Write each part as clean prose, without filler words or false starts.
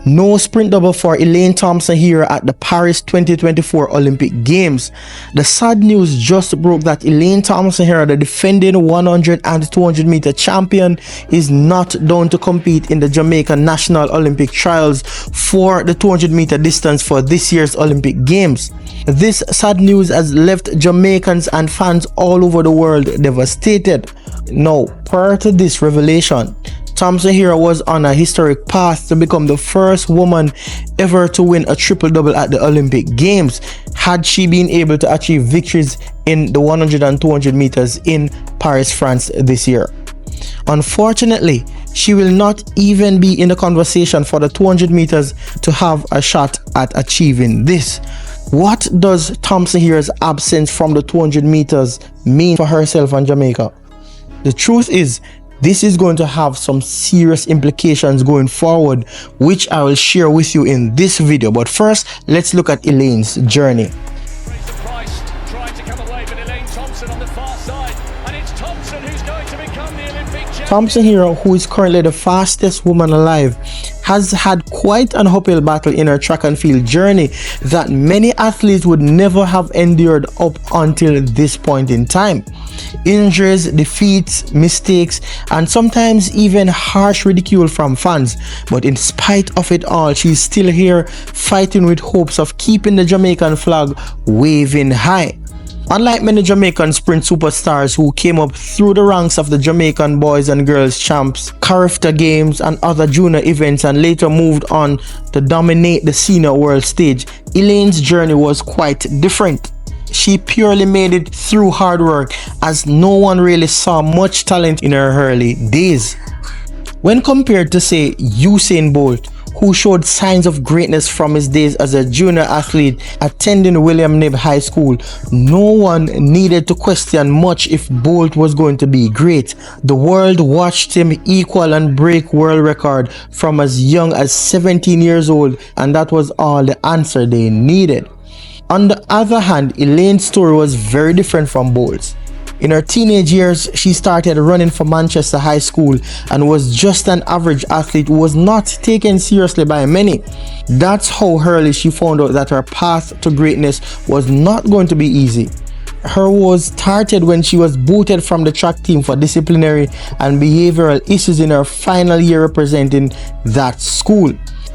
No sprint double for Elaine Thompson here at the Paris 2024 Olympic Games. The sad news just broke that Elaine Thompson here, the defending 100 and 200 meter champion, is not down to compete in the Jamaican National Olympic Trials for the 200 meter distance for this year's Olympic Games. This sad news has left Jamaicans and fans all over the world devastated. Now, prior to this revelation, Thompson here was on a historic path to become the first woman ever to win a triple-double at the Olympic Games, had she been able to achieve victories in the 100 and 200 meters in Paris, France this year. Unfortunately, she will not even be in the conversation for the 200 meters to have a shot at achieving this. What does Thompson here's absence from the 200 meters mean for herself and Jamaica? The truth is, this is going to have some serious implications going forward, which I will share with you in this video. But first, let's look at Elaine's journey. Trying to come away, but Elaine Thompson on the far side, and it's Thompson who's going to become the Olympic champion. Thompson here, who is currently the fastest woman alive, has had quite an uphill battle in her track and field journey that many athletes would never have endured up until this point in time. Injuries, defeats, mistakes, and sometimes even harsh ridicule from fans. But in spite of it all, she's still here fighting with hopes of keeping the Jamaican flag waving high. Unlike many Jamaican sprint superstars who came up through the ranks of the Jamaican boys and girls champs, Carifta Games and other junior events and later moved on to dominate the senior world stage, Elaine's journey was quite different. She purely made it through hard work, as no one really saw much talent in her early days. When compared to, say, Usain Bolt, who showed signs of greatness from his days as a junior athlete attending William Knibb High School, no one needed to question much if Bolt was going to be great. The world watched him equal and break world record from as young as 17 years old, and that was all the answer they needed. On the other hand, Elaine's story was very different from Bolt's. In her teenage years, she started running for Manchester High School and was just an average athlete who was not taken seriously by many. That's how early she found out that her path to greatness was not going to be easy. Her woes started when she was booted from the track team for disciplinary and behavioral issues in her final year representing that school.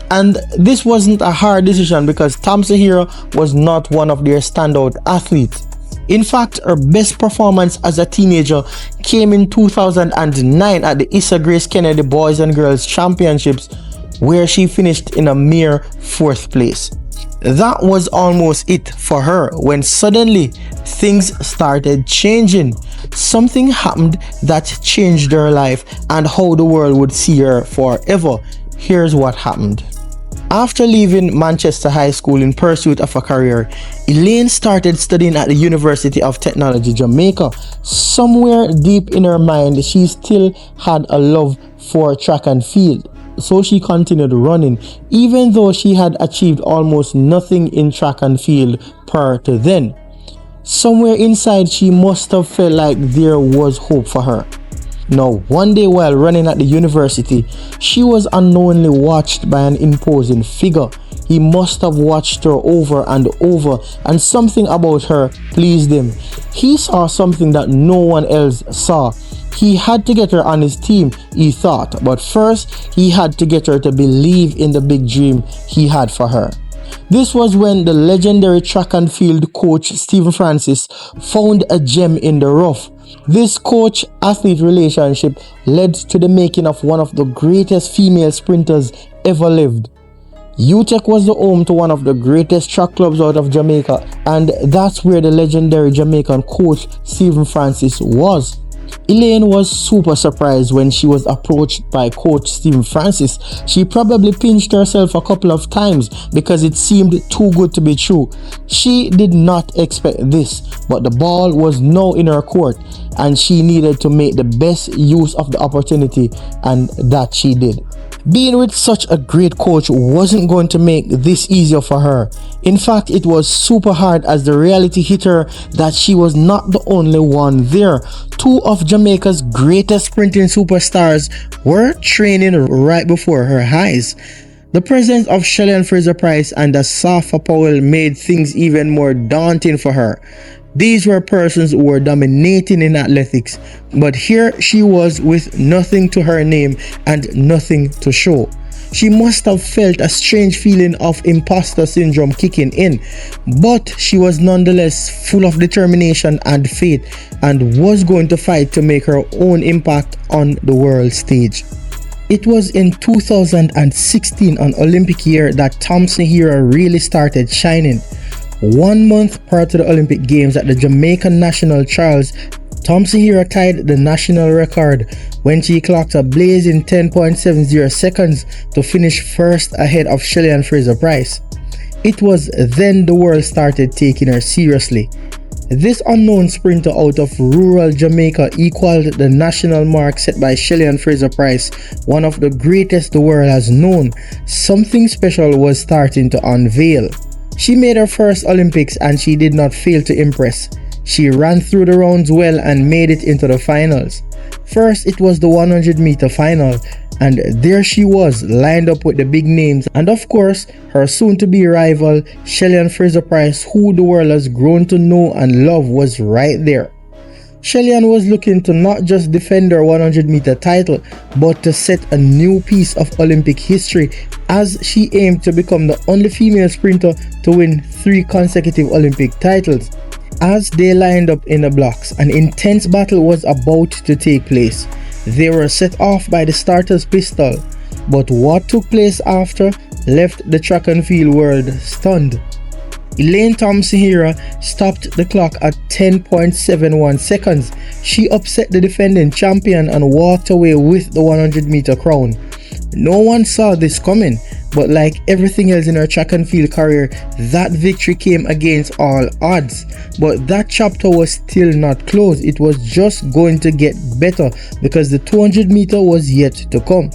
And this wasn't a hard decision because Thompson here was not one of their standout athletes. In fact, her best performance as a teenager came in 2009 at the Issa Grace Kennedy Boys and Girls Championships, where she finished in a mere 4th place. That was almost it for her when suddenly things started changing. Something happened that changed her life and how the world would see her forever. Here's what happened. After leaving Manchester High School in pursuit of a career, Elaine started studying at the University of Technology, Jamaica. Somewhere deep in her mind, she still had a love for track and field. So she continued running, even though she had achieved almost nothing in track and field prior to then. Somewhere inside, she must have felt like there was hope for her. Now, one day while running at the university, she was unknowingly watched by an imposing figure. He must have watched her over and over, and something about her pleased him. He saw something that no one else saw. He had to get her on his team, he thought, but first he had to get her to believe in the big dream he had for her. This was when the legendary track and field coach Stephen Francis found a gem in the rough. This coach-athlete relationship led to the making of one of the greatest female sprinters ever lived. UTech was the home to one of the greatest track clubs out of Jamaica, and that's where the legendary Jamaican coach Stephen Francis was. Elaine was super surprised when she was approached by coach Stephen Francis. She probably pinched herself a couple of times because it seemed too good to be true. She did not expect this, but the ball was now in her court and she needed to make the best use of the opportunity, and that she did. Being with such a great coach wasn't going to make this easier for her. In fact, it was super hard as the reality hit her that she was not the only one there. Two of Jamaica's greatest sprinting superstars were training right before her eyes. The presence of Shelly Fraser-Pryce and Asafa Powell made things even more daunting for her. These were persons who were dominating in athletics, but here she was with nothing to her name and nothing to show. She must have felt a strange feeling of imposter syndrome kicking in, but she was nonetheless full of determination and faith and was going to fight to make her own impact on the world stage. It was in 2016, an Olympic year, that Thompson Herah really started shining. 1 month prior to the Olympic Games at the Jamaican National Trials, Thompson Herah tied the national record when she clocked a blazing 10.70 seconds to finish first ahead of Shelly Fraser-Pryce. It was then the world started taking her seriously. This unknown sprinter out of rural Jamaica equaled the national mark set by Shelly Fraser-Pryce, one of the greatest the world has known. Something special was starting to unveil. She made her first Olympics and she did not fail to impress. She ran through the rounds well and made it into the finals. First, it was the 100-meter final, and there she was, lined up with the big names, and of course, her soon-to-be rival, Shelly Fraser-Pryce, who the world has grown to know and love, was right there. Shelly was looking to not just defend her 100-meter title, but to set a new piece of Olympic history, as she aimed to become the only female sprinter to win 3 consecutive Olympic titles. As they lined up in the blocks, an intense battle was about to take place. They were set off by the starter's pistol, but what took place after left the track and field world stunned. Elaine Thompson Herah stopped the clock at 10.71 seconds. She upset the defending champion and walked away with the 100-meter crown. No one saw this coming, but like everything else in her track and field career, that victory came against all odds. But that chapter was still not closed. It was just going to get better because the 200 meter was yet to come.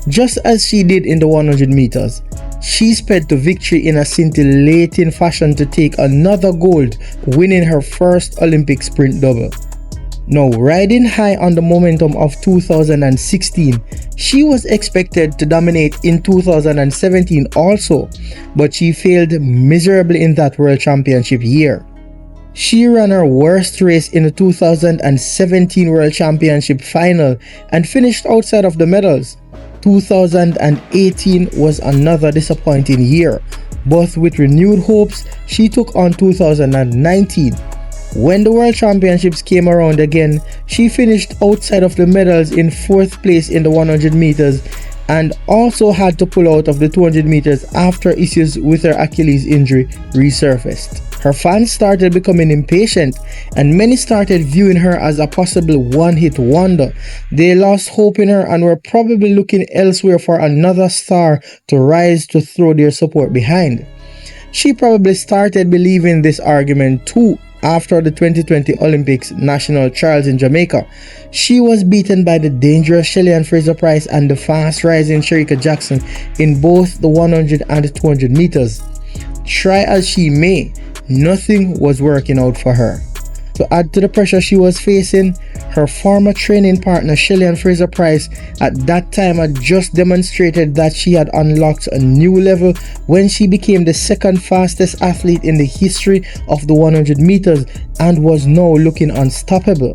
Just as she did in the 100 meters, she sped to victory in a scintillating fashion to take another gold, winning her first Olympic sprint double. Now, riding high on the momentum of 2016, she was expected to dominate in 2017 also, but she failed miserably in that World Championship year. She ran her worst race in the 2017 World Championship final and finished outside of the medals. 2018 was another disappointing year, but with renewed hopes, she took on 2019. When the World Championships came around again, she finished outside of the medals in 4th place in the 100 meters and also had to pull out of the 200 meters after issues with her Achilles injury resurfaced. Her fans started becoming impatient and many started viewing her as a possible one-hit wonder. They lost hope in her and were probably looking elsewhere for another star to rise to throw their support behind. She probably started believing this argument too. After the 2020 Olympics national trials in Jamaica, she was beaten by the dangerous Shelly Fraser-Pryce and the fast-rising Shericka Jackson in both the 100 and the 200 meters. Try as she may, nothing was working out for her. To add to the pressure she was facing, her former training partner Shelly Fraser-Pryce at that time had just demonstrated that she had unlocked a new level when she became the second fastest athlete in the history of the 100 meters and was now looking unstoppable.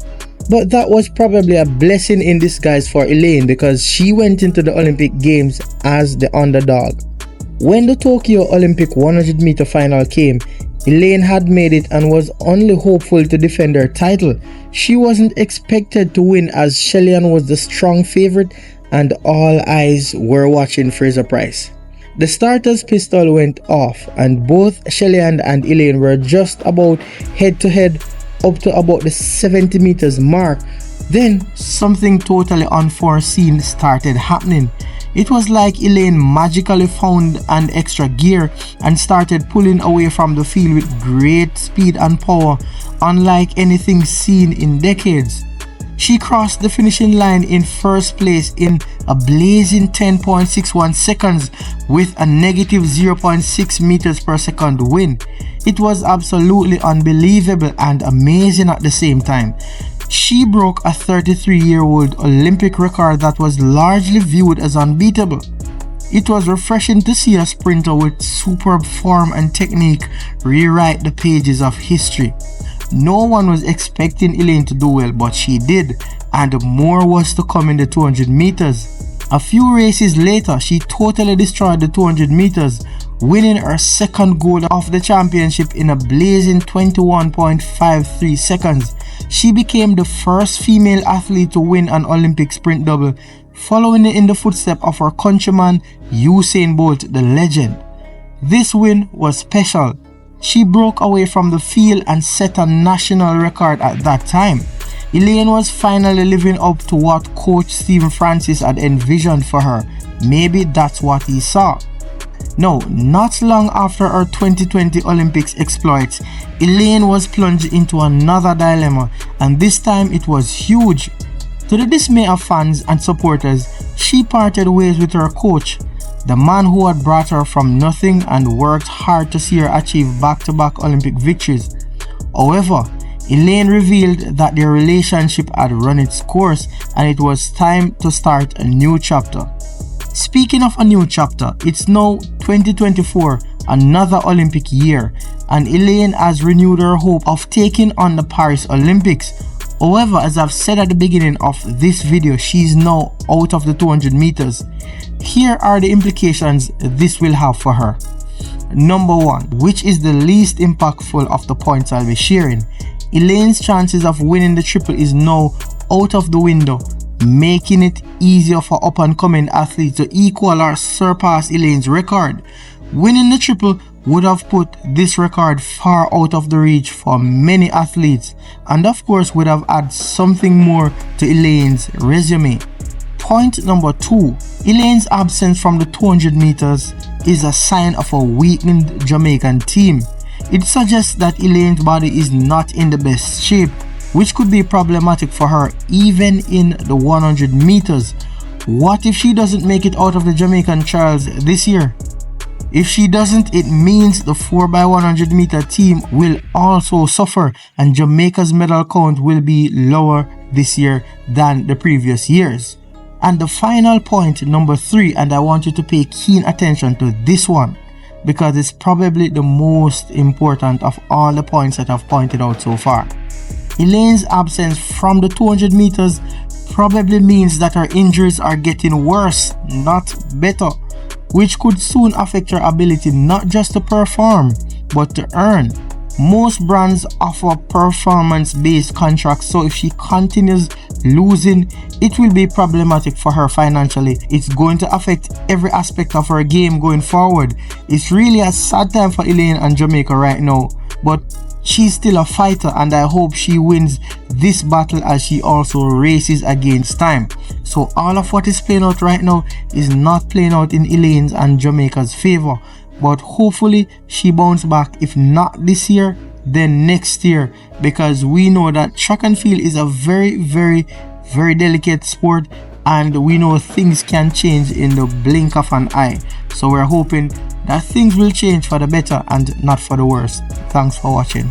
But that was probably a blessing in disguise for Elaine because she went into the Olympic Games as the underdog. When the Tokyo Olympic 100 meter final came, Elaine had made it and was only hopeful to defend her title. She wasn't expected to win as Shelly was the strong favorite and all eyes were watching Fraser-Pryce. The starter's pistol went off and both Shelly and Elaine were just about head to head up to about the 70 meters mark. Then something totally unforeseen started happening. It was like Elaine magically found an extra gear and started pulling away from the field with great speed and power, unlike anything seen in decades. She crossed the finishing line in first place in a blazing 10.61 seconds with a negative 0.6 meters per second wind. It was absolutely unbelievable and amazing at the same time. She broke a 33-year-old Olympic record that was largely viewed as unbeatable. It was refreshing to see a sprinter with superb form and technique rewrite the pages of history. No one was expecting Elaine to do well, but she did, and more was to come in the 200 meters. A few races later, she totally destroyed the 200 meters, winning her second gold of the championship in a blazing 21.53 seconds. She became the first female athlete to win an Olympic sprint double, following in the footsteps of her countryman Usain Bolt, the legend. This win was special. She broke away from the field and set a national record at that time. Elaine was finally living up to what coach Stephen Francis had envisioned for her. Maybe that's what he saw. Now, not long after her 2020 Olympics exploits, Elaine was plunged into another dilemma, and this time it was huge. To the dismay of fans and supporters, she parted ways with her coach, the man who had brought her from nothing and worked hard to see her achieve back-to-back Olympic victories. However, Elaine revealed that their relationship had run its course and it was time to start a new chapter. Speaking of a new chapter, it's now 2024, another Olympic year, and Elaine has renewed her hope of taking on the Paris Olympics. However, as I've said at the beginning of this video, she's now out of the 200 meters. Here are the implications this will have for her. Number 1, which is the least impactful of the points I'll be sharing. Elaine's chances of winning the triple is now out of the window, making it easier for up-and-coming athletes to equal or surpass Elaine's record. Winning the triple would have put this record far out of the reach for many athletes, and of course would have added something more to Elaine's resume. Point number 2, Elaine's absence from the 200 meters is a sign of a weakened Jamaican team. It suggests that Elaine's body is not in the best shape, which could be problematic for her even in the 100 meters. What if she doesn't make it out of the Jamaican trials this year? If she doesn't, it means the 4x100 meter team will also suffer and Jamaica's medal count will be lower this year than the previous years. And the final point, number 3, and I want you to pay keen attention to this one, because it's probably the most important of all the points that I've pointed out so far. Elaine's absence from the 200 meters probably means that her injuries are getting worse, not better, which could soon affect her ability not just to perform, but to earn. Most brands offer performance-based contracts, so if she continues losing, it will be problematic for her financially. It's going to affect every aspect of her game going forward. It's really a sad time for Elaine and Jamaica right now, but she's still a fighter and I hope she wins this battle as she also races against time. So all of what is playing out right now is not playing out in Elaine's and Jamaica's favor, but hopefully she bounces back, if not this year, then next year, because we know that track and field is a very delicate sport and we know things can change in the blink of an eye. So we're hoping that things will change for the better and not for the worse. Thanks for watching.